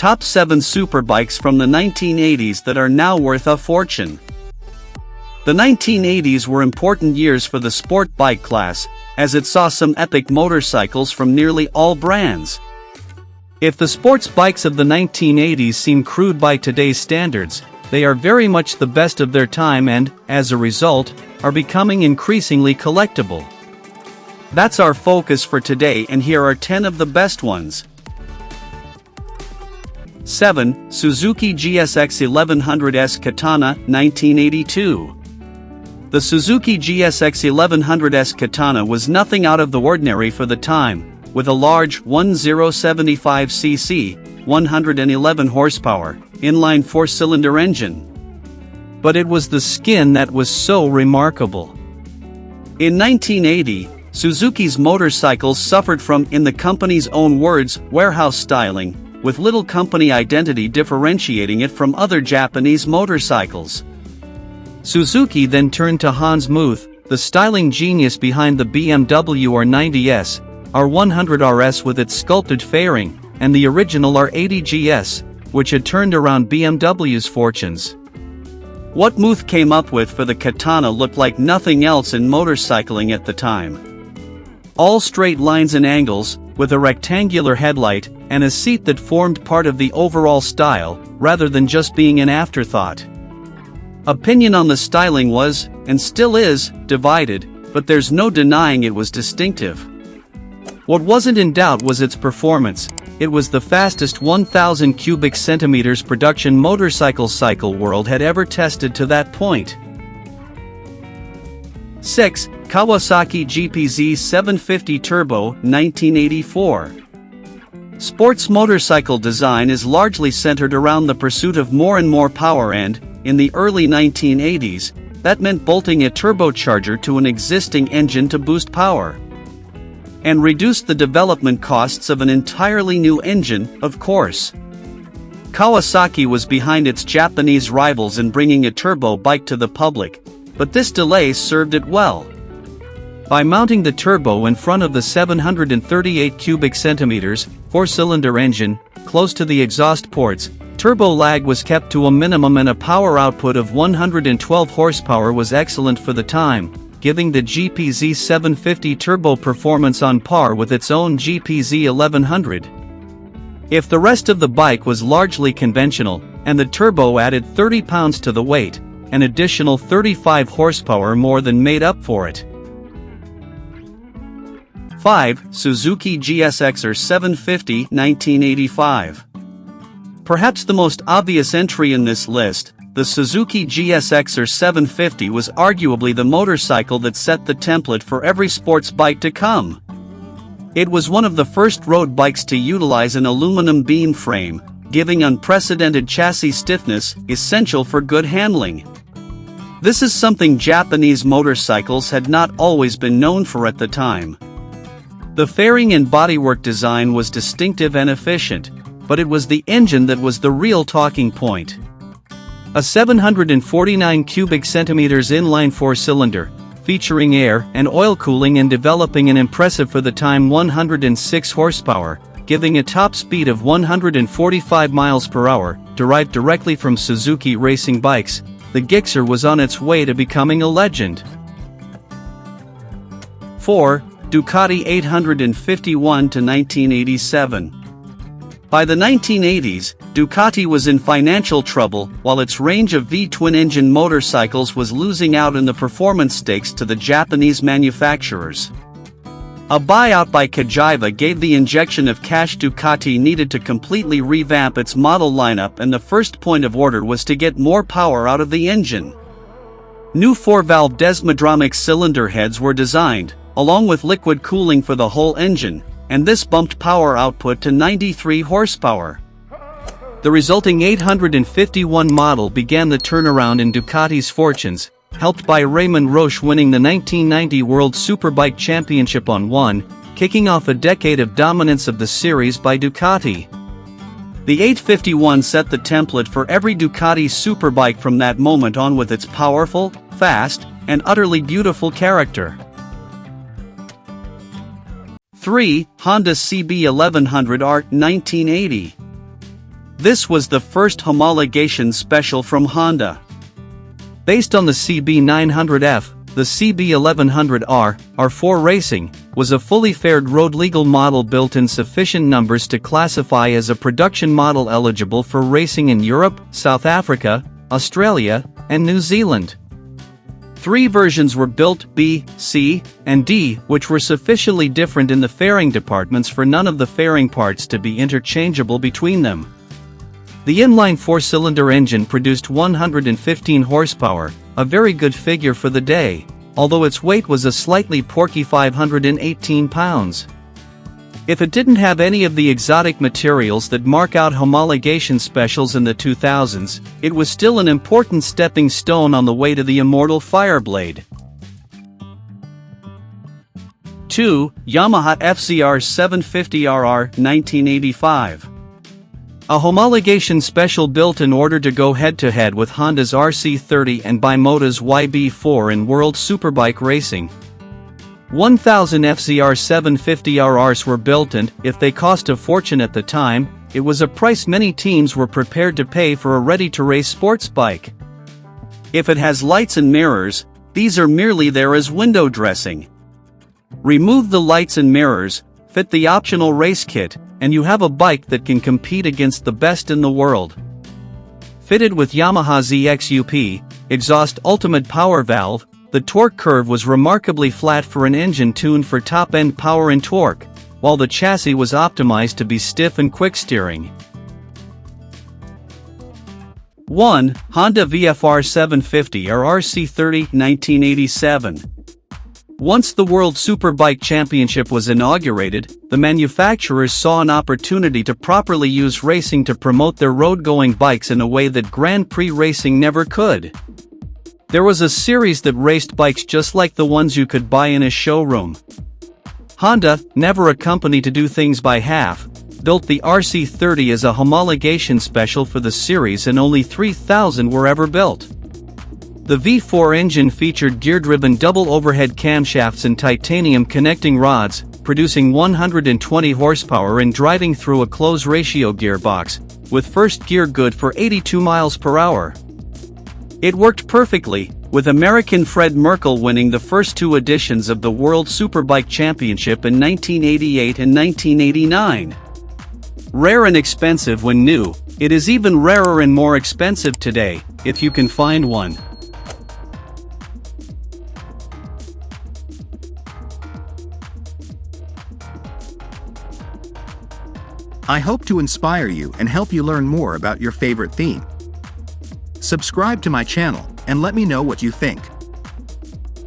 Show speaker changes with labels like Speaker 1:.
Speaker 1: Top 7 Superbikes from the 1980s that are now worth a fortune. The 1980s were important years for the sport bike class, as it saw some epic motorcycles from nearly all brands. If the sports bikes of the 1980s seem crude by today's standards, they are very much the best of their time and, as a result, are becoming increasingly collectible. That's our focus for today, and here are 10 of the best ones. 7. Suzuki GSX-R750 Katana, 1982. The Suzuki GSX-R750 Katana was nothing out of the ordinary for the time, with a large 1075cc, 111 horsepower, inline 4-cylinder engine. But it was the skin that was so remarkable. In 1980, Suzuki's motorcycles suffered from, in the company's own words, warehouse styling, with little company identity differentiating it from other Japanese motorcycles. Suzuki then turned to Hans Muth, the styling genius behind the BMW R90S, R100RS with its sculpted fairing, and the original R80 GS, which had turned around BMW's fortunes. What Muth came up with for the Katana looked like nothing else in motorcycling at the time. All straight lines and angles, with a rectangular headlight, and a seat that formed part of the overall style, rather than just being an afterthought. Opinion on the styling was, and still is, divided, but there's no denying it was distinctive. What wasn't in doubt was its performance. It was the fastest 1,000 cubic centimeters production motorcycle cycle world had ever tested to that point. 6. Kawasaki GPZ 750 Turbo, 1984. Sports motorcycle design is largely centered around the pursuit of more and more power, and, in the early 1980s, that meant bolting a turbocharger to an existing engine to boost power. And reduced the development costs of an entirely new engine, of course. Kawasaki was behind its Japanese rivals in bringing a turbo bike to the public, but this delay served it well. By mounting the turbo in front of the 738 cubic centimeters, 4-cylinder engine, close to the exhaust ports, turbo lag was kept to a minimum and a power output of 112 horsepower was excellent for the time, giving the GPZ 750 turbo performance on par with its own GPZ 1100. If the rest of the bike was largely conventional, and the turbo added 30 pounds to the weight, an additional 35 horsepower more than made up for it. 5. Suzuki GSX-R750, 1985. Perhaps the most obvious entry in this list, the Suzuki GSX-R750 was arguably the motorcycle that set the template for every sports bike to come. It was one of the first road bikes to utilize an aluminum beam frame, giving unprecedented chassis stiffness, essential for good handling. This is something Japanese motorcycles had not always been known for at the time. The fairing and bodywork design was distinctive and efficient, but it was the engine that was the real talking point. A 749 cubic centimeters inline 4-cylinder, featuring air and oil cooling and developing an impressive for the time 106 horsepower, giving a top speed of 145 miles per hour, derived directly from Suzuki racing bikes, the Gixxer was on its way to becoming a legend. 4. Ducati 851 to 1987. By the 1980s, Ducati was in financial trouble, while its range of V-twin-engine motorcycles was losing out in the performance stakes to the Japanese manufacturers. A buyout by Cagiva gave the injection of cash Ducati needed to completely revamp its model lineup, and the first point of order was to get more power out of the engine. New 4-valve Desmodromic cylinder heads were designed, along with liquid cooling for the whole engine, and this bumped power output to 93 horsepower. The resulting 851 model began the turnaround in Ducati's fortunes, helped by Raymond Roche winning the 1990 World Superbike Championship on one, kicking off a decade of dominance of the series by Ducati. The 851 set the template for every Ducati superbike from that moment on, with its powerful, fast, and utterly beautiful character. 3. Honda CB1100R, 1980. This was the first homologation special from Honda. Based on the CB900F, the CB1100R, R4 Racing, was a fully faired road-legal model built in sufficient numbers to classify as a production model eligible for racing in Europe, South Africa, Australia, and New Zealand. 3 versions were built, B, C, and D, which were sufficiently different in the fairing departments for none of the fairing parts to be interchangeable between them. The inline 4-cylinder engine produced 115 horsepower, a very good figure for the day, although its weight was a slightly porky 518 pounds. If it didn't have any of the exotic materials that mark out homologation specials in the 2000s, it was still an important stepping stone on the way to the immortal Fireblade. 2. Yamaha FCR 750RR 1985. A homologation special built in order to go head-to-head with Honda's RC30 and Bimota's YB4 in World Superbike racing. 1,000 FZR 750RRs were built and, if they cost a fortune at the time, it was a price many teams were prepared to pay for a ready-to-race sports bike. If it has lights and mirrors, these are merely there as window dressing. Remove the lights and mirrors, fit the optional race kit, and you have a bike that can compete against the best in the world. Fitted with Yamaha ZXUP, exhaust ultimate power valve, the torque curve was remarkably flat for an engine tuned for top-end power and torque, while the chassis was optimized to be stiff and quick steering. 1. Honda VFR 750 or RC30 1987. Once the World Superbike Championship was inaugurated, the manufacturers saw an opportunity to properly use racing to promote their road-going bikes in a way that Grand Prix racing never could. There was a series that raced bikes just like the ones you could buy in a showroom. Honda, never a company to do things by half, built the RC30 as a homologation special for the series, and only 3,000 were ever built. The V4 engine featured gear-driven double overhead camshafts and titanium connecting rods, producing 120 horsepower and driving through a close-ratio gearbox, with first gear good for 82 miles per hour. It worked perfectly, with American Fred Merkel winning the first 2 editions of the World Superbike Championship in 1988 and 1989. Rare and expensive when new, it is even rarer and more expensive today, if you can find one.
Speaker 2: I hope to inspire you and help you learn more about your favorite theme. Subscribe to my channel and let me know what you think.